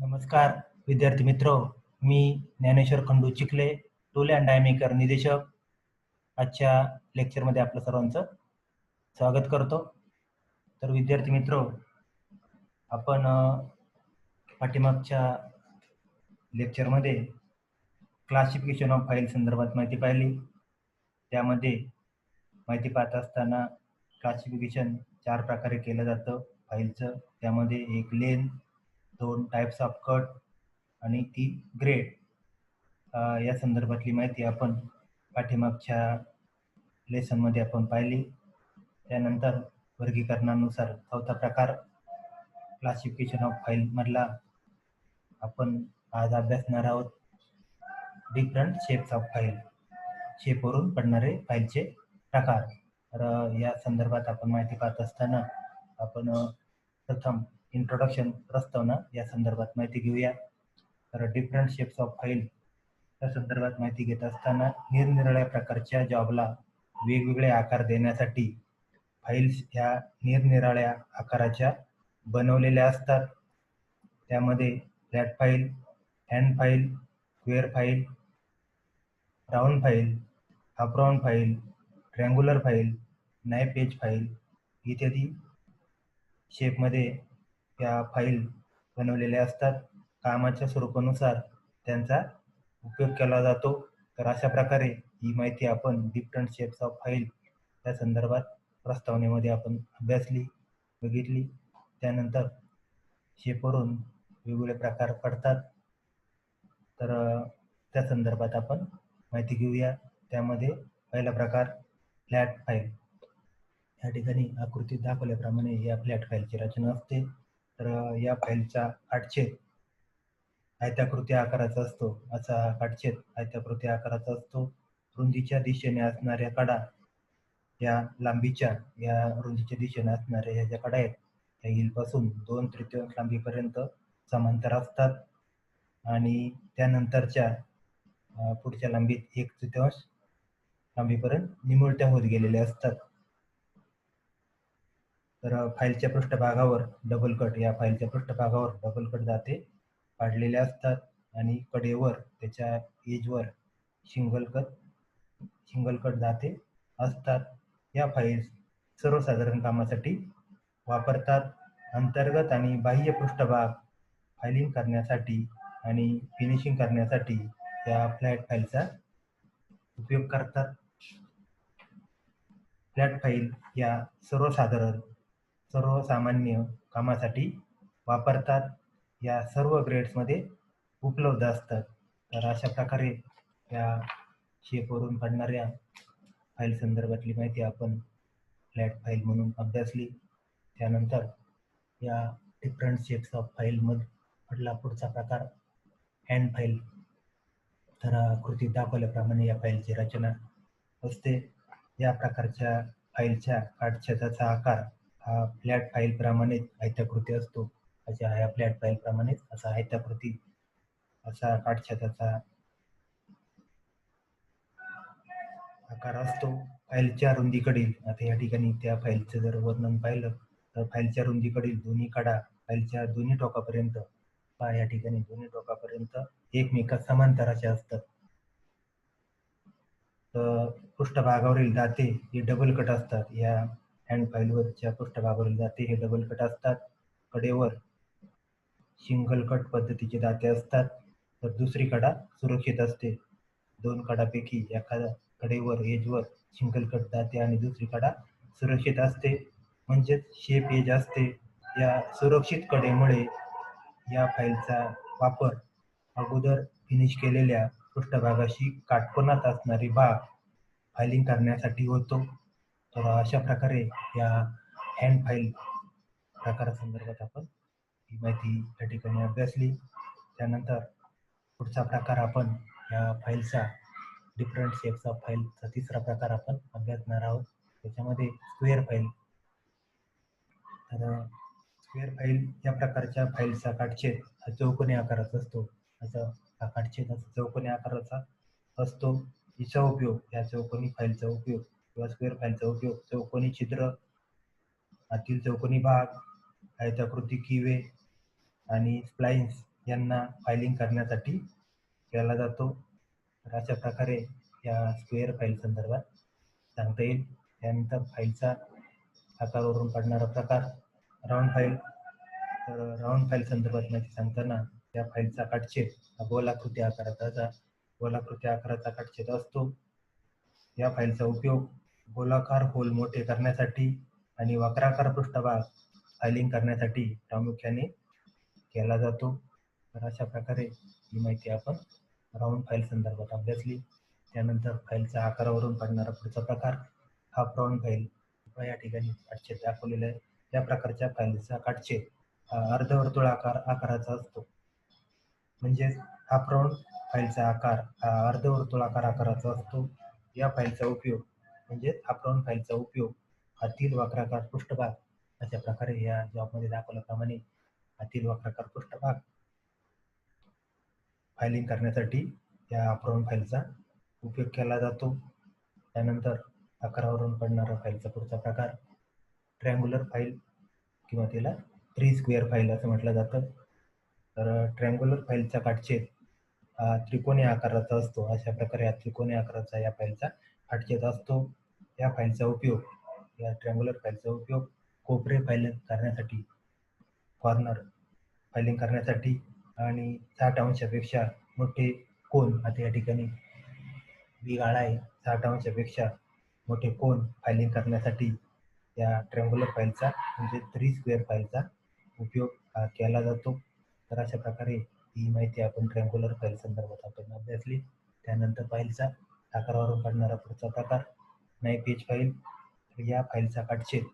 नमस्कार विद्यार्थी मित्र, मी Dnyaneshwar Khandu Chikhale, tool and die maker निदेशक. आजच्या लेक्चरमध्ये आपलं सर्वांचं स्वागत करतो. तर विद्यार्थी मित्र, आपण पाठीमागच्या लेक्चरमध्ये क्लासिफिकेशन ऑफ फाईल संदर्भात माहिती पाहिली. त्यामध्ये माहिती पाहत असताना क्लासिफिकेशन 4 प्रकारे केलं जातं फाईलचं. त्यामध्ये एक लेन, 2 टाइप्स ऑफ कट आणि 3 ग्रेड. या संदर्भातली माहिती आपण पाठीमागच्या लेसनमध्ये आपण पाहिली. त्यानंतर वर्गीकरणानुसार चौथा प्रकार क्लासिफिकेशन ऑफ फाईल मधला आपण आज अभ्यासणार आहोत. डिफरंट शेप्स ऑफ फाईल, शेपवरून पडणारे फाईलचे प्रकार. तर या संदर्भात आपण माहिती पाहत असताना आपण प्रथम इंट्रोडक्शन, प्रस्तावना या संदर्भात माहिती घेऊया. तर डिफरंट शेप्स ऑफ फाईल या संदर्भात माहिती घेत असताना निरनिराळ्या प्रकारच्या जॉबला वेगवेगळे आकार देण्यासाठी फाईल्स ह्या निरनिराळ्या आकाराच्या बनवलेल्या असतात. त्यामध्ये flat file, hand file, square file, round file, half round file, triangular file, knife edge file इत्यादी शेपमध्ये या फाईल बनवलेल्या असतात. कामाच्या स्वरूपानुसार त्यांचा उपयोग केला जातो. तर अशा प्रकारे ही माहिती आपण डिफरंट शेप्स ऑफ फाईल या संदर्भात प्रस्तावनेमध्ये आपण अभ्यासली, बघितली. त्यानंतर शेपवरून वेगवेगळे प्रकार पडतात. तर त्या संदर्भात आपण माहिती घेऊया. त्यामध्ये पहिला प्रकार फ्लॅट फाईल. या ठिकाणी आकृतीत दाखवल्याप्रमाणे या फ्लॅट फाईलची रचना असते. तर या फाईलचा काटछेद आयताकृती आकाराचा असतो. असा काटछेद आयताकृती आकाराचा असतो. रुंदीच्या दिशेने असणाऱ्या कडा या रुंदीच्या दिशेने असणाऱ्या ह्या ज्या कडा आहेत त्या हिलपासून 2/3 लांबीपर्यंत समांतर असतात आणि त्यानंतरच्या पुढच्या लांबीत 1/3 लांबीपर्यंत निमुळत्या होत गेलेल्या असतात. तर फाईलच्या पृष्ठभागावर डबल कट, या फाईलच्या पृष्ठभागावर डबल कट दाते पाडलेले असतात आणि कडेवर त्याच्या एजवर सिंगल कट दाते असतात. या फाईल्स सर्वसाधारण कामासाठी वापरतात. अंतर्गत आणि बाह्य पृष्ठभाग फायलिंग करण्यासाठी आणि फिनिशिंग करण्यासाठी या फ्लॅट फाईलचा उपयोग करतात. फ्लॅट फाईल या सर्वसामान्य कामासाठी वापरतात. या सर्व ग्रेड्समध्ये उपलब्ध असतात. तर अशा प्रकारे या शेपवरून पडणाऱ्या फाईल संदर्भातली माहिती आपण फ्लॅट फाईल म्हणून अभ्यासली. त्यानंतर या डिफरंट शेप्स ऑफ फाईल मधला पुढचा प्रकार हँड फाईल. तर आकृतीत दाखवल्याप्रमाणे या फाईलची रचना असते. या प्रकारच्या फाईलच्या काटछेदाचा आकार हा फ्लॅट फाईल प्रमाणेच आयताकृती असतो. या फ्लॅट फाईल प्रमाणेच असा आयताकृती असा काटछेदाचा आकार असतो. फाईलच्या रुंदीकडील, आता या ठिकाणी त्या फाईलचं जर वर्णन पाहिलं तर फाईलच्या रुंदीकडील दोन्ही कडा फाईलच्या दोन्ही टोकापर्यंत, या ठिकाणी दोन्ही टोकापर्यंत एकमेकात समांतराचे असतात. तर पृष्ठभागावरील दाते हे डबल कट असतात. या हँड फाईलवरच्या पृष्ठभागावरील दाते हे डबल कट असतात. कडेवर सिंगल कट पद्धतीचे दाते असतात. तर दुसरी कडा सुरक्षित असते. 2 कडापैकी एखाद्या कडेवर एजवर सिंगल कट दाते आणि दुसरी कडा सुरक्षित असते, म्हणजेच शेप एज असते. या सुरक्षित कडेमुळे या फाईलचा वापर अगोदर फिनिश केलेल्या पृष्ठभागाशी काटकोनात असणारी भाग फायलिंग करण्यासाठी होतो. तर अशा प्रकारे या हँड फाईल प्रकारासंदर्भात आपण ही माहिती या ठिकाणी अभ्यासली. त्यानंतर पुढचा प्रकार आपण या फाईलचा डिफरंट शेप्स ऑफ फाईलचा तिसरा प्रकार आपण अभ्यासणार आहोत. त्याच्यामध्ये स्क्वेअर फाईल. तर स्क्वेअर फाईल या प्रकारच्या फाईलचा काटछेद हा चौकोनी आकाराचा असतो. हा काटछेद चौकोनी आकाराचा असतो. हिचा उपयोग, या चौकोनी फाईलचा उपयोग किंवा स्क्वेअर फाईलचा उपयोग चौकोनी छिद्र, आतील चौकोनी भाग, आयताकृती किवे आणि स्प्लाइन्स यांना फायलिंग करण्यासाठी केला जातो. तर अशा प्रकारे या स्क्वेअर फाईल संदर्भात सांगता येईल. त्यानंतर फाईलचा आकारावरून पडणारा प्रकार राऊंड फाईल. तर राऊंड फाईल संदर्भात माहिती सांगताना या फाईलचा काटछेद हा गोलाकृती आकाराचा काटछेद असतो. या फाईलचा उपयोग गोलाकार होल मोठे करण्यासाठी आणि वक्राकार पृष्ठभाग फायलिंग करण्यासाठी प्रामुख्याने केला जातो. तर अशा प्रकारे ही माहिती आपण राऊंड फाईल संदर्भात अभ्यासली. त्यानंतर फाईलच्या आकारावरून पडणारा पुढचा प्रकार हाफ राऊंड फाईल. या ठिकाणी काटछेद दाखवलेला आहे. या प्रकारच्या फाईलचा काटछेद हा अर्धवर्तुळाकार आकाराचा असतो. म्हणजेच हाफ राऊंड फाईलचा आकार हा अर्धवर्तुळाकार आकाराचा असतो. या फाईलचा उपयोग म्हणजे हाफ राऊंड फाईलचा उपयोग आतील वक्राकार पृष्ठभाग अशा प्रकारे या जॉबमध्ये दाखवल्याप्रमाणे आतील वक्राकार पृष्ठभाग फायलिंग करण्यासाठी या हाफ राऊंड फाईलचा उपयोग केला जातो. त्यानंतर आकारावरून पडणारा फाईलचा पुढचा प्रकार ट्रँग्युलर फाईल किंवा त्याला थ्री स्क्वेअर फाईल असं म्हटलं जातं. तर ट्रँग्युलर फाईलचा काटछेद हा त्रिकोणी आकाराचा असतो. अशा प्रकारे हा त्रिकोणी आकाराचा या फाईलचा काटछेद असतो. या फाईलचा उपयोग या ट्रँग्युलर फाईलचा उपयोग कोपरे फायलिंग करण्यासाठी, कॉर्नर फायलिंग करण्यासाठी आणि 60 अंशापेक्षा मोठे कोन आता या ठिकाणी गाळा आहे 60 अंशापेक्षा मोठे कोन फायलिंग करण्यासाठी या ट्रँग्युलर फाईलचा म्हणजे थ्री स्क्वेअर फाईलचा उपयोग केला जातो. तर अशा प्रकारे ही माहिती आपण ट्रँग्युलर फाईल संदर्भात आपण अभ्यासली. त्यानंतर फाईलचा आकारावरून पडणारा पुढचा प्रकार नाईफ एज फाईल. या फाईलचा काटछेद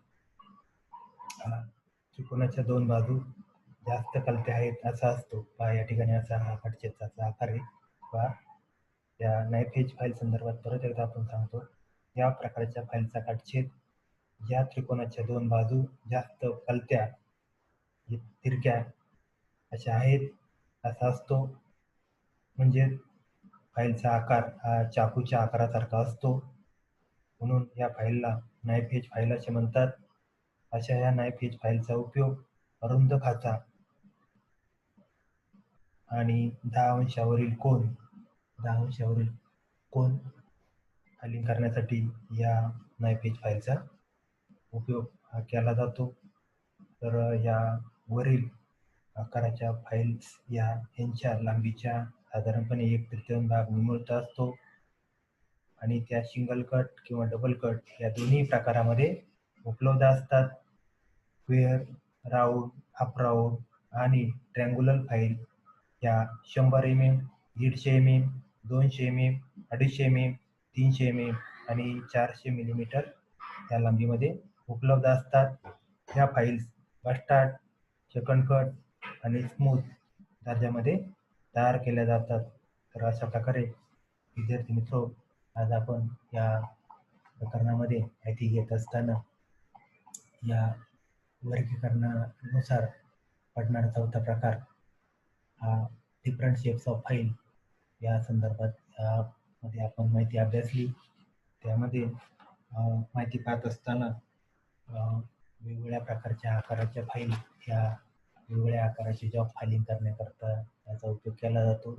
त्रिकोणाच्या दोन बाजू जास्त कलते आहेत असा असतो. पहा या ठिकाणी असा हा काटछेदाचा आकार आहे. पहा या नाईफ एज फाईल संदर्भात परत एकदा आपण सांगतो. या प्रकारच्या फाईलचा काटछेद या त्रिकोणाच्या दोन बाजू जास्त कलत्या तिरक्या अशा आहेत असा असतो. म्हणजे फाईलचा आकार हा चाकूच्या आकारासारखा असतो. म्हणून या फाईलला नाईफ एज फाईल असे म्हणतात. अशा या नाईफ एज फाईलचा उपयोग अरुंद खाचा आणि 10 अंशावरील कोन फायलिंग करण्यासाठी या नाईफ एज फाईलचा उपयोग केला जातो. तर या वरील आकाराच्या फाईल्स यांच्या लांबीच्या साधारणपणे 1/3 भाग निमुळता असतो आणि त्या सिंगल कट किंवा डबल कट या दोन्ही प्रकारामध्ये उपलब्ध असतात. स्क्वेअर, राऊंड, हाफ राऊंड आणि ट्रँग्युलर फाईल या 100 mm, 150 mm, 200 mm, 250 mm, 300 mm आणि 400 mm या लांबीमध्ये उपलब्ध असतात. ह्या फाईल्स बस्टार्ड, सेकंड कट आणि स्मूथ दर्जामध्ये तयार केल्या जातात. तर अशा प्रकारे विद्यार्थी मित्रो, आज आपण या प्रकरणामध्ये माहिती घेत असताना या वर्गीकरणानुसार पडणारा चौथा प्रकार हा डिफरंट शेप्स ऑफ फाईल या संदर्भात मध्ये आपण माहिती अभ्यासली. त्यामध्ये माहिती पाहत असताना वेगवेगळ्या प्रकारच्या आकाराच्या फाईल या वेगवेगळ्या आकाराचे जॉब फायलिंग करण्याकरता याचा उपयोग केला जातो.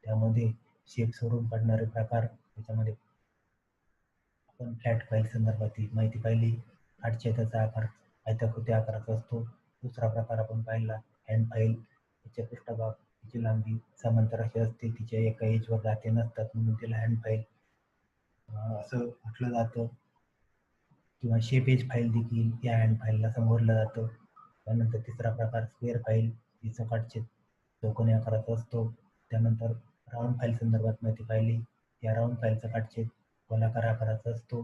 त्यामध्ये शेप्सवरून पडणारे प्रकार, त्याच्यामध्ये आपण फ्लॅट फाईल संदर्भात माहिती पाहिली. काटछेदाचा आकार आयताकृती आकाराचा असतो. दुसरा प्रकार आपण पाहिला हँड फाईल. तिचे पृष्ठभाग, तिची लांबी समांतर अशी असते, तिच्या एका एजवर दाते नसतात म्हणून तिला हँड फाईल असं म्हटलं जातं. किंवा शेप एज फाईल देखील या हँड फाईलला संबोधलं जातं. त्यानंतर तिसरा प्रकार स्क्वेअर फाईल, तिचा काटछेद चौकोनी आकाराचा असतो. त्यानंतर राऊंड फाईल संदर्भात माहिती पाहिली. या राऊंड फाईलचा काटछेद गोलाकार आकाराचा असतो.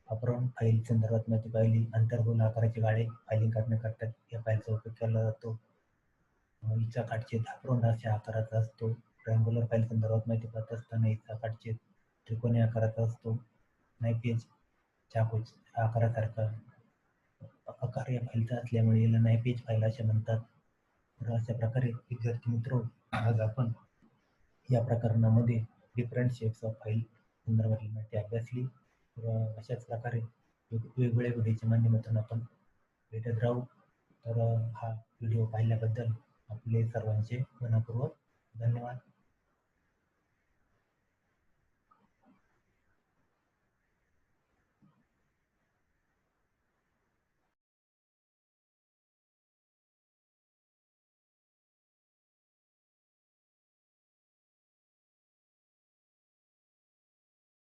हाफ राऊंड फाईल संदर्भात माहिती पाहिली. अंतर्गोल आकाराचे गाळे फायलिंग करण्याकरता या फाईलचा उपयोग केला जातो. हिचा काटछेद हाफ राऊंड अशा आकाराचा असतो. ट्रँग्युलर फाईल संदर्भात माहिती पाहत असताना हिचा काटछेद त्रिकोणी आकाराचा असतो. नाईफ एज चाकूच्या आकारासारखा आकार या फाईलचा असल्यामुळे याला नाईफ एज फाईल असे म्हणतात. तर अशा प्रकारे विद्यार्थी मित्रो, आज आपण या प्रकरणामध्ये डिफरंट शेप्स ऑफ फाईल संदर्भातली माहिती अभ्यासली. अशाच प्रकारे वेगवेगळ्या व्हिडिओच्या माध्यमातून आपण भेटत राहू. तर हा व्हिडिओ पाहिल्याबद्दल आपले सर्वांचे मनपूर्वक धन्यवाद.